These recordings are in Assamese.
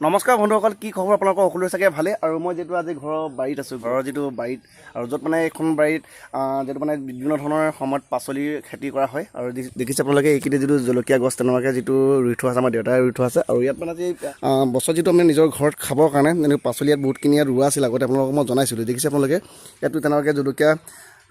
নমস্কাৰ বন্ধুসকল, কি খবৰ আপোনালোকৰ? সকলোৰে চাগে ভালে। আৰু মই যিটো আজি ঘৰৰ বাৰীত আছোঁ, ঘৰৰ যিটো বাৰীত আৰু য'ত মানে এখন বাৰীত যিটো মানে বিভিন্ন ধৰণৰ সময়ত পাচলিৰ খেতি কৰা হয়। আৰু দেখিছে আপোনালোকে এইকেইটা যিটো জলকীয়া গছ তেনেকুৱাকৈ যিটো ৰুই থোৱা আছে, আমাৰ দেউতাই ৰুই থোৱা আছে। আৰু ইয়াত মানে আজি বছৰ যিটো আমি নিজৰ ঘৰত খাবৰ কাৰণে এনেকৈ পাচলি ইয়াত বহুতখিনি ইয়াত ৰোৱা আছিল। আগতে আপোনালোকক মই জনাইছিলোঁ, দেখিছে আপোনালোকে ইয়াতো তেনেকুৱাকৈ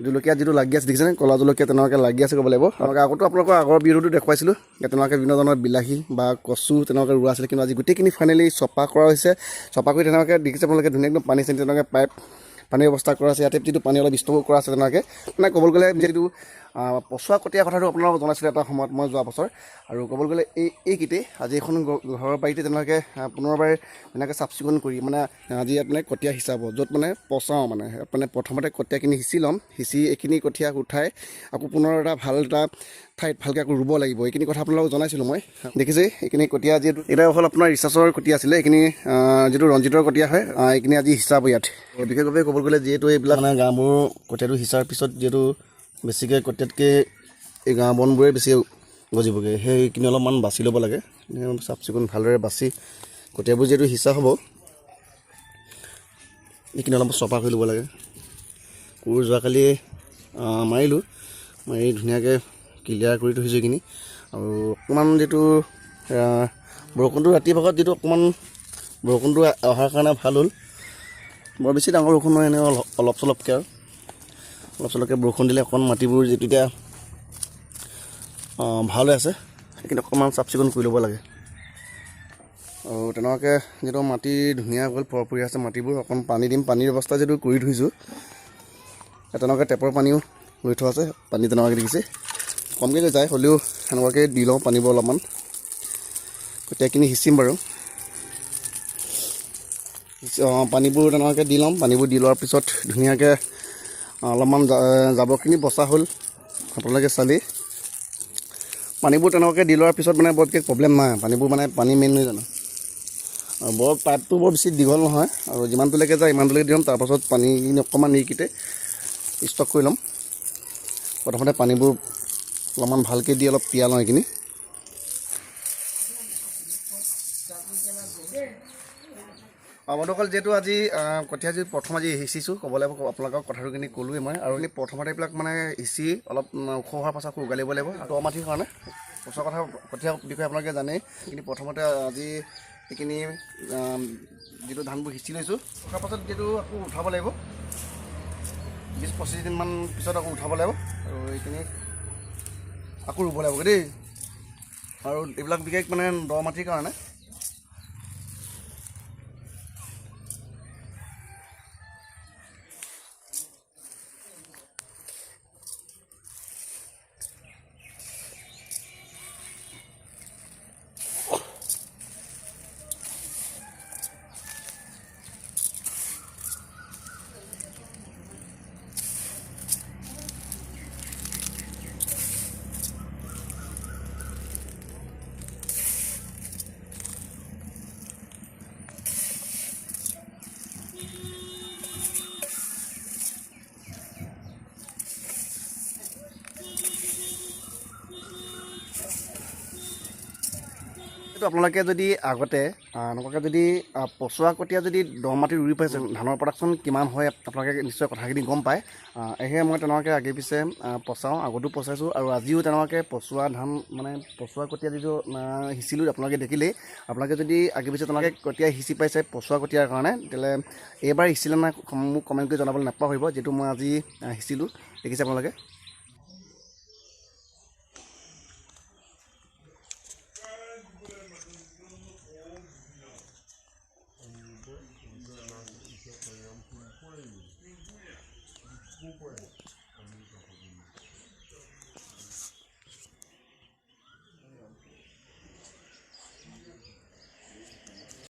জলকীয়া যিটো লাগি আছে দেখিছেনে, ক'লা জলকীয়া তেনেকুৱাকৈ লাগি আছে ক'ব লাগিব। তেনেকৈ আগতো আপোনালোকৰ আগৰ ভিডিঅ'টো দেখুৱাইছিলোঁ, তেনেকুৱাকৈ বিভিন্ন ধৰণৰ বিলাহী বা কচু তেনেকুৱাকৈ ৰোৱা আছিলে। কিন্তু আজি গোটেইখিনি ফাইনেলি চপা কৰা হৈছে। চপা কৰি তেনেকুৱাকৈ দেখিছে আপোনালোকে ধুনীয়া একদম পানী চানী তেনেকৈ পানীৰ ব্যৱস্থা কৰা আছে। ইয়াতে যিটো পানী অলপ ষ্ট'ৰ কৰা আছে তেনেকুৱাকৈ মানে ক'বলৈ গ'লে যিটো পচোৱা কটীয়া কথাটো আপোনালোকক জনাইছিলোঁ এটা সময়ত মই যোৱা বছৰ। আৰু ক'বলৈ গ'লে এইকেইটাই আজি এখন ঘৰৰ বাৰীতে তেনেকুৱাকৈ পুনৰবাৰ তেনেকৈ চাফ চিকুণ কৰি মানে আজি ইয়াত মানে কঠীয়া সিঁচাব, য'ত মানে পচাওঁ মানে প্ৰথমতে কঠীয়াখিনি সিঁচি ল'ম। সিঁচি এইখিনি কঠীয়া উঠাই আকৌ পুনৰ এটা ঠাইত ভালকৈ আকৌ ৰুব লাগিব। এইখিনি কথা আপোনালোকক জনাইছিলোঁ মই। দেখিছে এইখিনি কঠীয়া যিহেতু এটা হ'ল আপোনাৰ ৰিচাৰ্চৰ কঠীয়া আছিলে, এইখিনি যিটো ৰঞ্জিতৰ কঠীয়া হয়, এইখিনি আজি সিঁচাব ইয়াত। বিশেষভাৱে ক'বলৈ গ'লে যিহেতু এইবিলাক মানে গাঁওবোৰ কঠীয়াটো সিঁচাৰ পিছত যিহেতু বেছিকৈ কঠীয়াতকৈ এই গাঁও বনবোৰে বেছি গজিবগৈ, সেইখিনি অলপমান বাছি ল'ব লাগে। চাফ চিকুণ ভালদৰে বাছি কঠীয়াবোৰ যিহেতু সিঁচা হ'ব, এইখিনি অলপ চফা কৰি ল'ব লাগে। কোৰ যোৱাকালি মাৰিলোঁ, মাৰি ধুনীয়াকৈ ক্লিয়াৰ কৰি থৈছোঁ এইখিনি। আৰু অকণমান যিটো বৰষুণটো ৰাতি ভাগত যিটো অকণমান বৰষুণটো অহাৰ কাৰণে ভাল হ'ল। বৰ বেছি ডাঙৰ বৰষুণ নহয়, এনেই অলপ চলপকৈ আৰু অলপ চলপকৈ বৰষুণ দিলে অকণমান মাটিবোৰ যিটো এতিয়া ভাল হৈ আছে সেইখিনি অকণমান চাফ চিকুণ কৰি ল'ব লাগে। আৰু তেনেকুৱাকৈ যিটো মাটি ধুনীয়া গ'ল, ফৰফৰীয়া আছে মাটিবোৰ, অকণমান পানী দিম। পানীৰ ব্যৱস্থা যিটো কৰি থৈছোঁ, তেনেকুৱাকৈ টেপৰ পানীও লৈ থোৱা আছে। পানী তেনেকুৱাকৈ দেখিছে কমকৈ যায়, হ'লেও সেনেকুৱাকৈ দি লওঁ পানীবোৰ অলপমান। কঠীয়াখিনি সিঁচিম বাৰু, পানীবোৰ তেনেকুৱাকৈ দি ল'ম। পানীবোৰ দি লোৱাৰ পিছত ধুনীয়াকৈ অলপমান জাবৰখিনি বচা হ'ল, আপোনালোকে চালি পানীবোৰ তেনেকুৱাকৈ দি লোৱাৰ পিছত মানে বৰকৈ প্ৰব্লেম নাই। পানীবোৰ মানে পানী মেইন নহয় জানো, আৰু পাইপটো বৰ বেছি দীঘল নহয়, আৰু যিমানটোলৈকে যায় ইমানটোলৈকে দি ল'ম। তাৰপাছত পানীখিনি অকণমান এইকেইটাই ষ্টক কৰি ল'ম। প্ৰথমতে পানীবোৰ অলপমান ভালকৈ দি অলপ তিয়াই লওঁ এইখিনি। বন্ধুসকল, যিহেতু আজি কঠীয়া যি প্ৰথম আজি সিঁচিছোঁ, ক'ব লাগিব আপোনালোকক কথাটোখিনি ক'লোৱেই মই। আৰু এনেই প্ৰথমতে এইবিলাক মানে সিঁচি অলপ ওখ হোৱাৰ পাছত আকৌ উগালিব লাগিব দ মাটিৰ কাৰণে। ওচৰৰ কঠীয়া বিষয়ে আপোনালোকে জানেই। কিন্তু প্ৰথমতে আজি এইখিনি যিটো ধানবোৰ সিঁচি লৈছোঁ, থকাৰ পাছত যিহেতু আকৌ উঠাব লাগিব, 20-25 দিনমান পিছত আকৌ উঠাব লাগিব। আৰু এইখিনি আকৌ ৰুব লাগিব দেই। আৰু এইবিলাক বিশেষ মানে দ মাটিৰ কাৰণে। আপোনালোকে যদি আগতে এনেকুৱাকৈ যদি পচোৱা কঠীয়া যদি দ মাটি ৰুই পাইছে, ধানৰ প্ৰডাকশ্যন কিমান হয় আপোনালোকে নিশ্চয় কথাখিনি গম পায়। সেয়ে মই তেনেকুৱাকৈ আগে পিছে পচাওঁ, আগতো পচাইছোঁ। আৰু আজিও তেনেকুৱাকৈ পচোৱা ধান মানে পচোৱা কঠীয়া যিটো সিঁচিলোঁ আপোনালোকে দেখিলেই। আপোনালোকে যদি আগে পিছে তেনেকুৱাকৈ কঠীয়া সিঁচি পাইছে পচোৱা কঠীয়াৰ কাৰণে, তেতিয়াহ'লে এইবাৰ সিঁচিলে নাই মোক কমেণ্ট কৰি জনাবলৈ নাপাহৰিব, যিটো মই আজি সিঁচিলোঁ। দেখিছে আপোনালোকে।